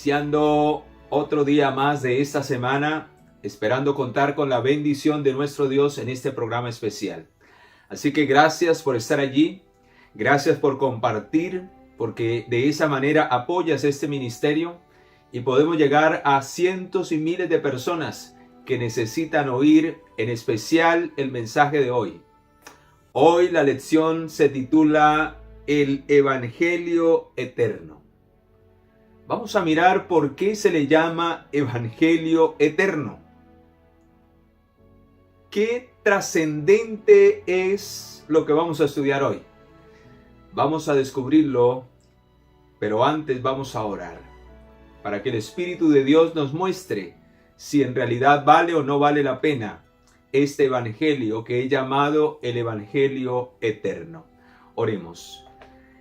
iniciando otro día más de esta semana, esperando contar con la bendición de nuestro Dios en este programa especial. Así que gracias por estar allí, gracias por compartir, porque de esa manera apoyas este ministerio y podemos llegar a cientos y miles de personas que necesitan oír en especial el mensaje de hoy. Hoy la lección se titula El Evangelio Eterno. Vamos a mirar por qué se le llama Evangelio Eterno. ¿Qué trascendente es lo que vamos a estudiar hoy? Vamos a descubrirlo, pero antes vamos a orar, para que el Espíritu de Dios nos muestre si en realidad vale o no vale la pena este Evangelio que he llamado el Evangelio Eterno. Oremos.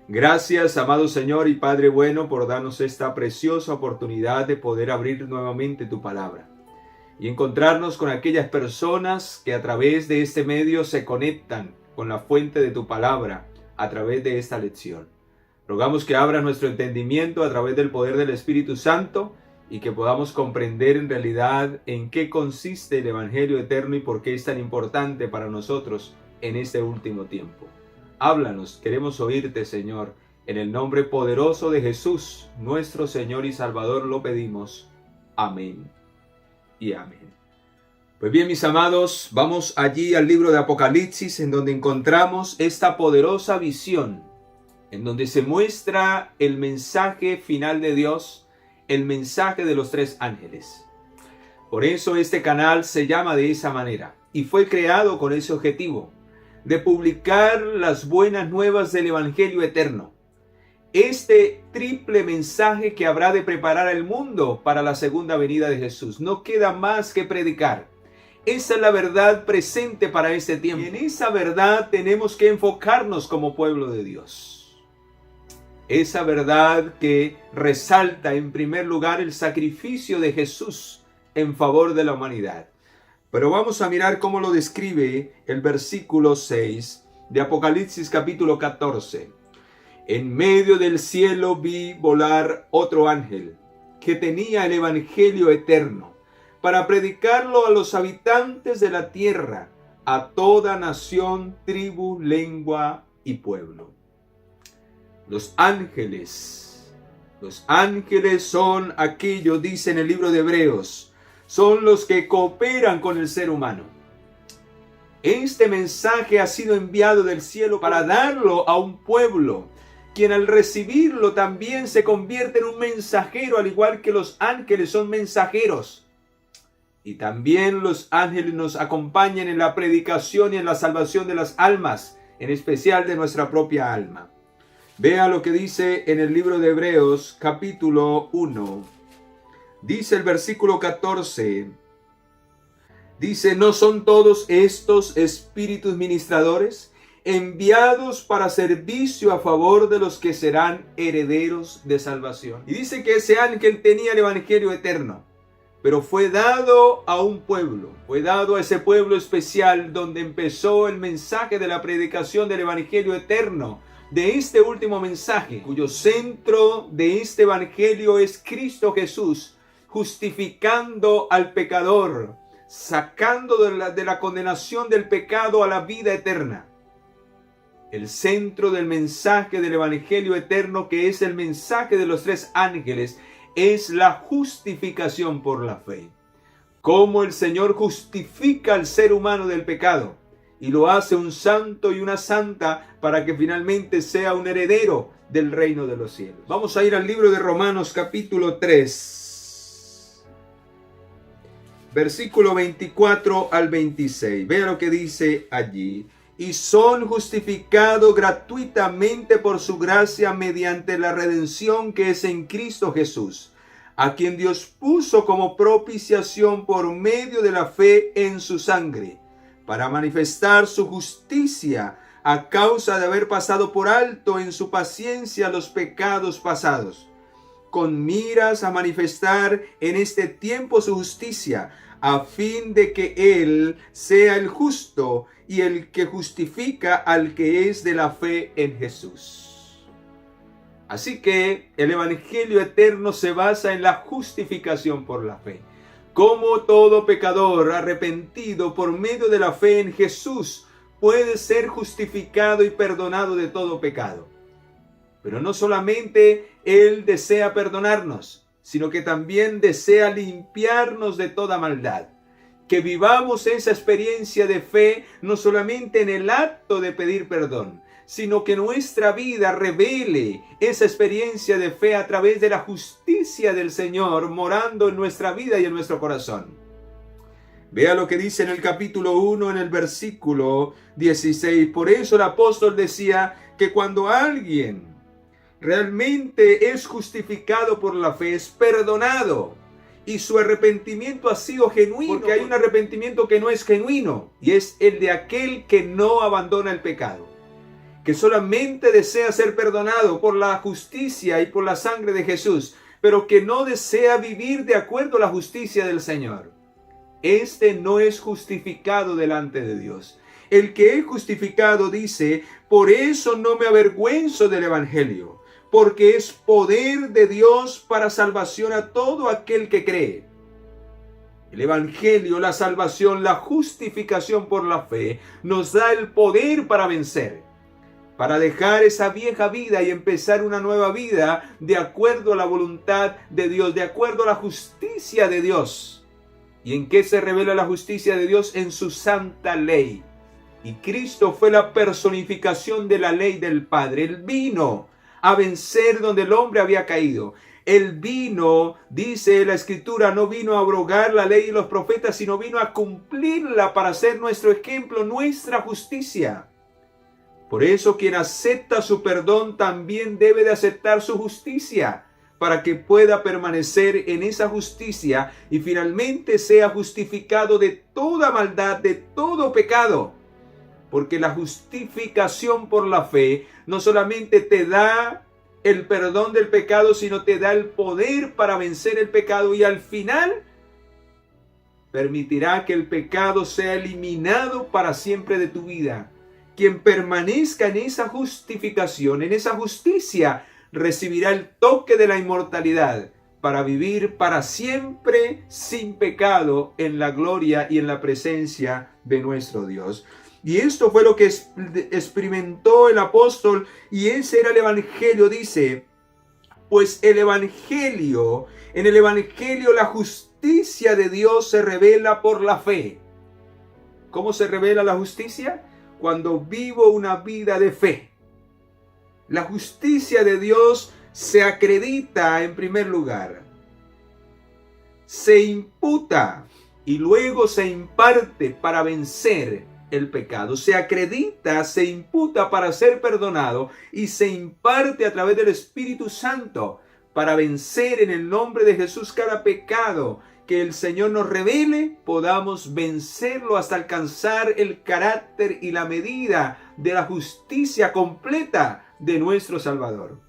Gracias, amado Señor y Padre bueno, por darnos esta preciosa oportunidad de poder abrir nuevamente tu palabra y encontrarnos con aquellas personas que a través de este medio se conectan con la fuente de tu palabra a través de esta lección. Rogamos que abra nuestro entendimiento a través del poder del Espíritu Santo y que podamos comprender en realidad en qué consiste el Evangelio Eterno y por qué es tan importante para nosotros en este último tiempo. Háblanos, queremos oírte, Señor. En el nombre poderoso de Jesús, nuestro Señor y Salvador, lo pedimos. Amén y amén. Pues bien, mis amados, vamos allí al libro de Apocalipsis, en donde encontramos esta poderosa visión, en donde se muestra el mensaje final de Dios, el mensaje de los tres ángeles. Por eso este canal se llama de esa manera, y fue creado con ese objetivo, de publicar las buenas nuevas del Evangelio Eterno. Este triple mensaje que habrá de preparar al mundo para la segunda venida de Jesús. No queda más que predicar. Esa es la verdad presente para este tiempo. Y en esa verdad tenemos que enfocarnos como pueblo de Dios. Esa verdad que resalta en primer lugar el sacrificio de Jesús en favor de la humanidad. Pero vamos a mirar cómo lo describe el versículo 6 de Apocalipsis capítulo 14. En medio del cielo vi volar otro ángel que tenía el Evangelio Eterno para predicarlo a los habitantes de la tierra, a toda nación, tribu, lengua y pueblo. Los ángeles son aquellos, dice en el libro de Hebreos, son los que cooperan con el ser humano. Este mensaje ha sido enviado del cielo para darlo a un pueblo, quien al recibirlo también se convierte en un mensajero, al igual que los ángeles son mensajeros. Y también los ángeles nos acompañan en la predicación y en la salvación de las almas, en especial de nuestra propia alma. Vea lo que dice en el libro de Hebreos, capítulo 1. Dice el versículo 14, dice, ¿no son todos estos espíritus ministradores enviados para servicio a favor de los que serán herederos de salvación? Y dice que ese ángel tenía el Evangelio Eterno, pero fue dado a un pueblo, fue dado a ese pueblo especial donde empezó el mensaje de la predicación del Evangelio Eterno, de este último mensaje, cuyo centro de este Evangelio es Cristo Jesús, justificando al pecador, sacando de la condenación del pecado a la vida eterna. El centro del mensaje del Evangelio Eterno, que es el mensaje de los tres ángeles, es la justificación por la fe. Cómo el Señor justifica al ser humano del pecado y lo hace un santo y una santa para que finalmente sea un heredero del reino de los cielos. Vamos a ir al libro de Romanos capítulo 3. Versículo 24 al 26. Vea lo que dice allí. Y son justificados gratuitamente por su gracia mediante la redención que es en Cristo Jesús, a quien Dios puso como propiciación por medio de la fe en su sangre, para manifestar su justicia a causa de haber pasado por alto en su paciencia los pecados pasados, con miras a manifestar en este tiempo su justicia, a fin de que Él sea el justo y el que justifica al que es de la fe en Jesús. Así que el Evangelio eterno se basa en la justificación por la fe. Como todo pecador arrepentido por medio de la fe en Jesús puede ser justificado y perdonado de todo pecado. Pero no solamente Él desea perdonarnos, sino que también desea limpiarnos de toda maldad. Que vivamos esa experiencia de fe no solamente en el acto de pedir perdón, sino que nuestra vida revele esa experiencia de fe a través de la justicia del Señor morando en nuestra vida y en nuestro corazón. Vea lo que dice en el capítulo 1, en el versículo 16. Por eso el apóstol decía que cuando alguien realmente es justificado por la fe, es perdonado, y su arrepentimiento ha sido genuino, porque hay un arrepentimiento que no es genuino, y es el de aquel que no abandona el pecado, que solamente desea ser perdonado por la justicia y por la sangre de Jesús, pero que no desea vivir de acuerdo a la justicia del Señor. Este no es justificado delante de Dios. El que es justificado dice: por eso no me avergüenzo del Evangelio, porque es poder de Dios para salvación a todo aquel que cree. El Evangelio, la salvación, la justificación por la fe, nos da el poder para vencer, para dejar esa vieja vida y empezar una nueva vida de acuerdo a la voluntad de Dios, de acuerdo a la justicia de Dios. ¿Y en qué se revela la justicia de Dios? En su santa ley. Y Cristo fue la personificación de la ley del Padre. Él vino a vencer donde el hombre había caído. Él vino, dice la Escritura, no vino a abrogar la ley y los profetas, sino vino a cumplirla para ser nuestro ejemplo, nuestra justicia. Por eso quien acepta su perdón también debe de aceptar su justicia, para que pueda permanecer en esa justicia y finalmente sea justificado de toda maldad, de todo pecado. Porque la justificación por la fe no solamente te da el perdón del pecado, sino te da el poder para vencer el pecado, y al final permitirá que el pecado sea eliminado para siempre de tu vida. Quien permanezca en esa justificación, en esa justicia, recibirá el toque de la inmortalidad para vivir para siempre sin pecado en la gloria y en la presencia de nuestro Dios. Y esto fue lo que experimentó el apóstol, y ese era el Evangelio. Dice, pues en el Evangelio la justicia de Dios se revela por la fe. ¿Cómo se revela la justicia? Cuando vivo una vida de fe. La justicia de Dios se acredita en primer lugar, se imputa y luego se imparte para vencer el pecado. Se acredita, se imputa para ser perdonado y se imparte a través del Espíritu Santo para vencer en el nombre de Jesús cada pecado que el Señor nos revele, podamos vencerlo hasta alcanzar el carácter y la medida de la justicia completa de nuestro Salvador.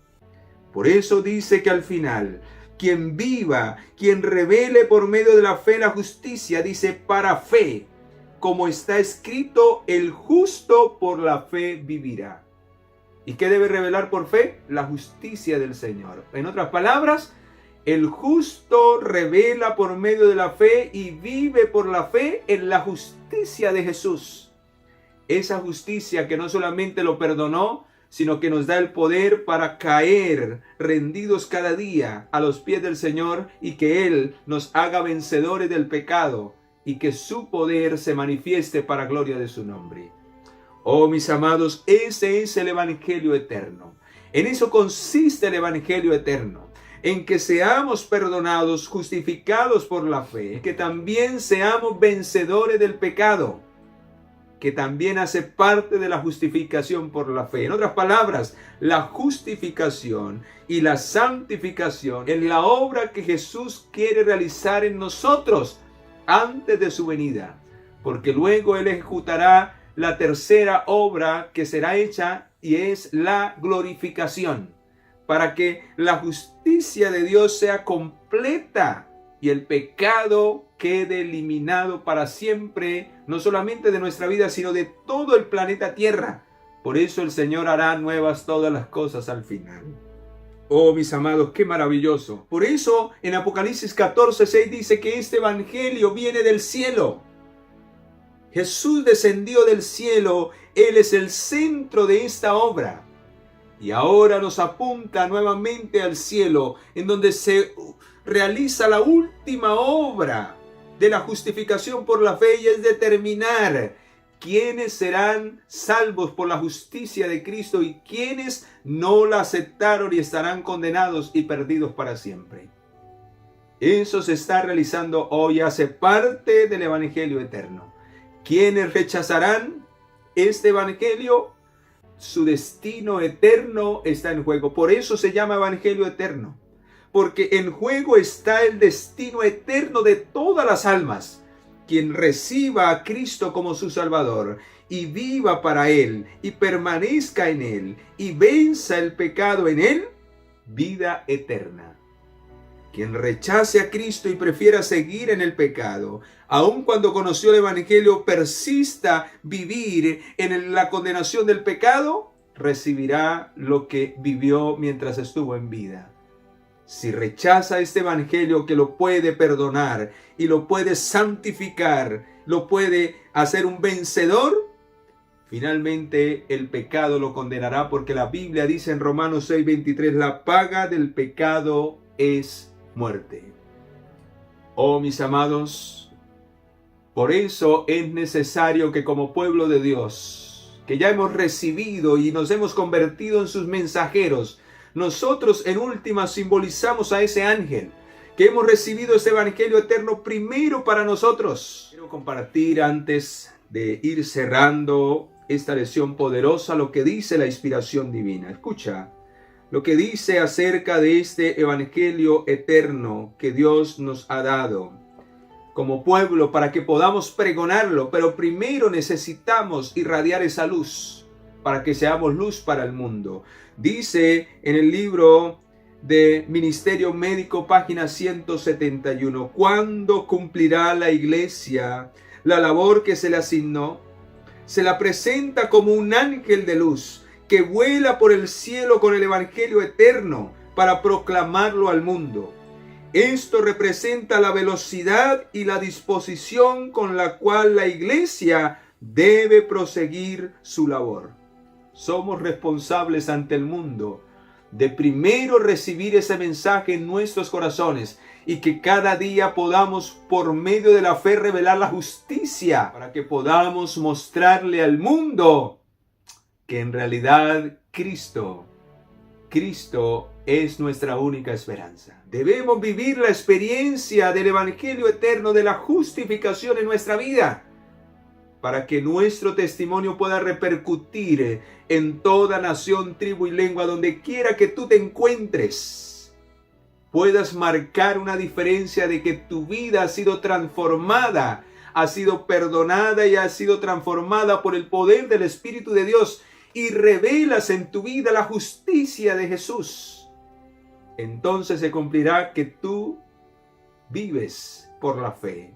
Por eso dice que al final, quien viva, quien revele por medio de la fe la justicia, dice para fe, como está escrito, el justo por la fe vivirá. ¿Y qué debe revelar por fe? La justicia del Señor. En otras palabras, el justo revela por medio de la fe y vive por la fe en la justicia de Jesús. Esa justicia que no solamente lo perdonó, sino que nos da el poder para caer rendidos cada día a los pies del Señor, y que Él nos haga vencedores del pecado y que su poder se manifieste para gloria de su nombre. Oh, mis amados, ese es el Evangelio eterno. En eso consiste el Evangelio eterno, en que seamos perdonados, justificados por la fe, que también seamos vencedores del pecado, que también hace parte de la justificación por la fe. En otras palabras, la justificación y la santificación es la obra que Jesús quiere realizar en nosotros antes de su venida, porque luego Él ejecutará la tercera obra que será hecha, y es la glorificación, para que la justicia de Dios sea completa y el pecado quede eliminado para siempre, no solamente de nuestra vida, sino de todo el planeta Tierra. Por eso el Señor hará nuevas todas las cosas al final. Oh, mis amados, qué maravilloso. Por eso en Apocalipsis 14:6 dice que este evangelio viene del cielo. Jesús descendió del cielo, Él es el centro de esta obra. Y ahora nos apunta nuevamente al cielo, en donde se realiza la última obra de la justificación por la fe, y es determinar quiénes serán salvos por la justicia de Cristo y quiénes no la aceptaron y estarán condenados y perdidos para siempre. Eso se está realizando hoy, hace parte del Evangelio eterno. ¿Quiénes rechazarán este Evangelio? Su destino eterno está en juego. Por eso se llama Evangelio eterno. Porque en juego está el destino eterno de todas las almas. Quien reciba a Cristo como su Salvador y viva para Él y permanezca en Él y venza el pecado en Él, vida eterna. Quien rechace a Cristo y prefiera seguir en el pecado, aun cuando conoció el Evangelio, persista vivir en la condenación del pecado, recibirá lo que vivió mientras estuvo en vida. Si rechaza este Evangelio que lo puede perdonar y lo puede santificar, lo puede hacer un vencedor, finalmente el pecado lo condenará, porque la Biblia dice en Romanos 6:23, la paga del pecado es muerte. Oh, mis amados, por eso es necesario que como pueblo de Dios, que ya hemos recibido y nos hemos convertido en sus mensajeros, nosotros en última simbolizamos a ese ángel, que hemos recibido este Evangelio eterno primero para nosotros. Quiero compartir, antes de ir cerrando esta lección poderosa, lo que dice la inspiración divina. Escucha lo que dice acerca de este Evangelio eterno que Dios nos ha dado como pueblo para que podamos pregonarlo, pero primero necesitamos irradiar esa luz para que seamos luz para el mundo. Dice en el libro de Ministerio Médico, página 171, ¿cuándo cumplirá la iglesia la labor que se le asignó? Se la presenta como un ángel de luz que vuela por el cielo con el Evangelio eterno para proclamarlo al mundo. Esto representa la velocidad y la disposición con la cual la iglesia debe proseguir su labor. Somos responsables ante el mundo de primero recibir ese mensaje en nuestros corazones y que cada día podamos, por medio de la fe, revelar la justicia para que podamos mostrarle al mundo que en realidad Cristo es nuestra única esperanza. Debemos vivir la experiencia del Evangelio eterno, de la justificación en nuestra vida, para que nuestro testimonio pueda repercutir en toda nación, tribu y lengua, donde quiera que tú te encuentres. Puedas marcar una diferencia de que tu vida ha sido transformada, ha sido perdonada y ha sido transformada por el poder del Espíritu de Dios, y revelas en tu vida la justicia de Jesús. Entonces se cumplirá que tú vives por la fe.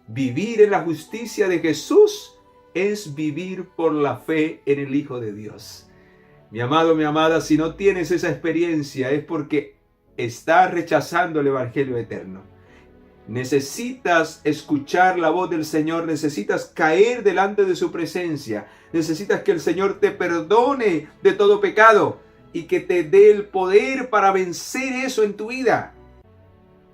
Vivir en la justicia de Jesús es vivir por la fe en el Hijo de Dios. Mi amado, mi amada, si no tienes esa experiencia es porque estás rechazando el Evangelio eterno. Necesitas escuchar la voz del Señor, necesitas caer delante de su presencia, necesitas que el Señor te perdone de todo pecado y que te dé el poder para vencer eso en tu vida.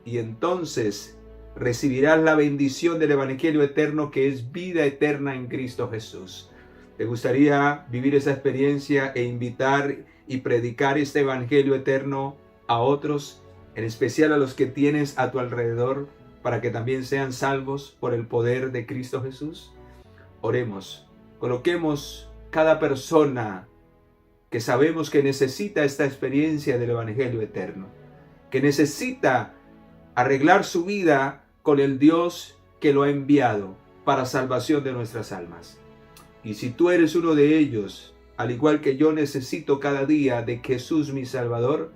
Y entonces recibirás la bendición del Evangelio eterno, que es vida eterna en Cristo Jesús. ¿Te gustaría vivir esa experiencia e invitar y predicar este Evangelio eterno a otros, en especial a los que tienes a tu alrededor, para que también sean salvos por el poder de Cristo Jesús? Oremos. Coloquemos cada persona que sabemos que necesita esta experiencia del Evangelio eterno, que necesita arreglar su vida con el Dios que lo ha enviado para salvación de nuestras almas. Y si tú eres uno de ellos, al igual que yo necesito cada día de Jesús mi Salvador,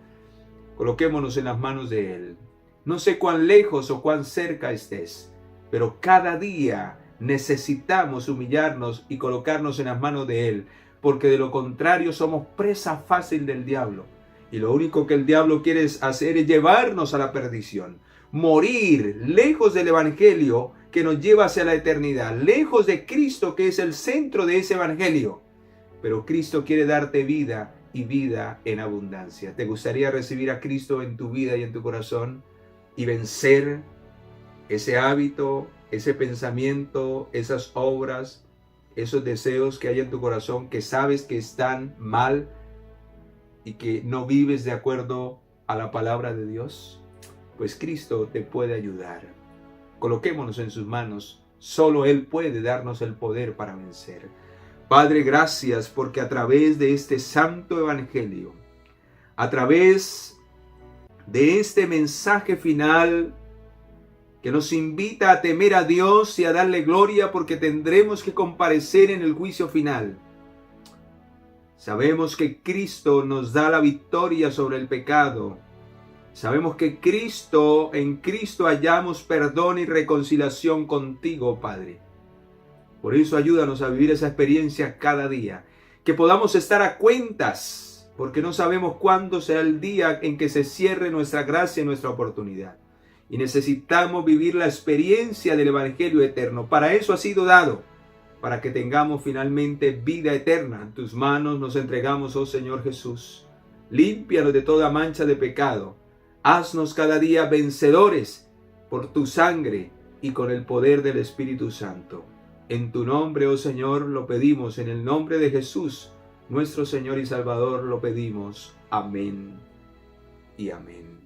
coloquémonos en las manos de Él. No sé cuán lejos o cuán cerca estés, pero cada día necesitamos humillarnos y colocarnos en las manos de Él, porque de lo contrario somos presa fácil del diablo. Y lo único que el diablo quiere hacer es llevarnos a la perdición. Morir lejos del evangelio que nos lleva hacia la eternidad. Lejos de Cristo, que es el centro de ese evangelio. Pero Cristo quiere darte vida y vida en abundancia. ¿Te gustaría recibir a Cristo en tu vida y en tu corazón y vencer ese hábito, ese pensamiento, esas obras, esos deseos que hay en tu corazón que sabes que están mal y que no vives de acuerdo a la palabra de Dios? Pues Cristo te puede ayudar. Coloquémonos en sus manos. Solo Él puede darnos el poder para vencer. Padre, gracias porque a través de este santo evangelio, a través de este mensaje final que nos invita a temer a Dios y a darle gloria porque tendremos que comparecer en el juicio final. Sabemos que Cristo nos da la victoria sobre el pecado. Sabemos que en Cristo hallamos perdón y reconciliación contigo, Padre. Por eso ayúdanos a vivir esa experiencia cada día. Que podamos estar a cuentas, porque no sabemos cuándo será el día en que se cierre nuestra gracia y nuestra oportunidad. Y necesitamos vivir la experiencia del Evangelio eterno. Para eso ha sido dado, para que tengamos finalmente vida eterna. En tus manos nos entregamos, oh Señor Jesús. Límpianos de toda mancha de pecado. Haznos cada día vencedores por tu sangre y con el poder del Espíritu Santo. En tu nombre, oh Señor, lo pedimos. En el nombre de Jesús, nuestro Señor y Salvador, lo pedimos. Amén y amén.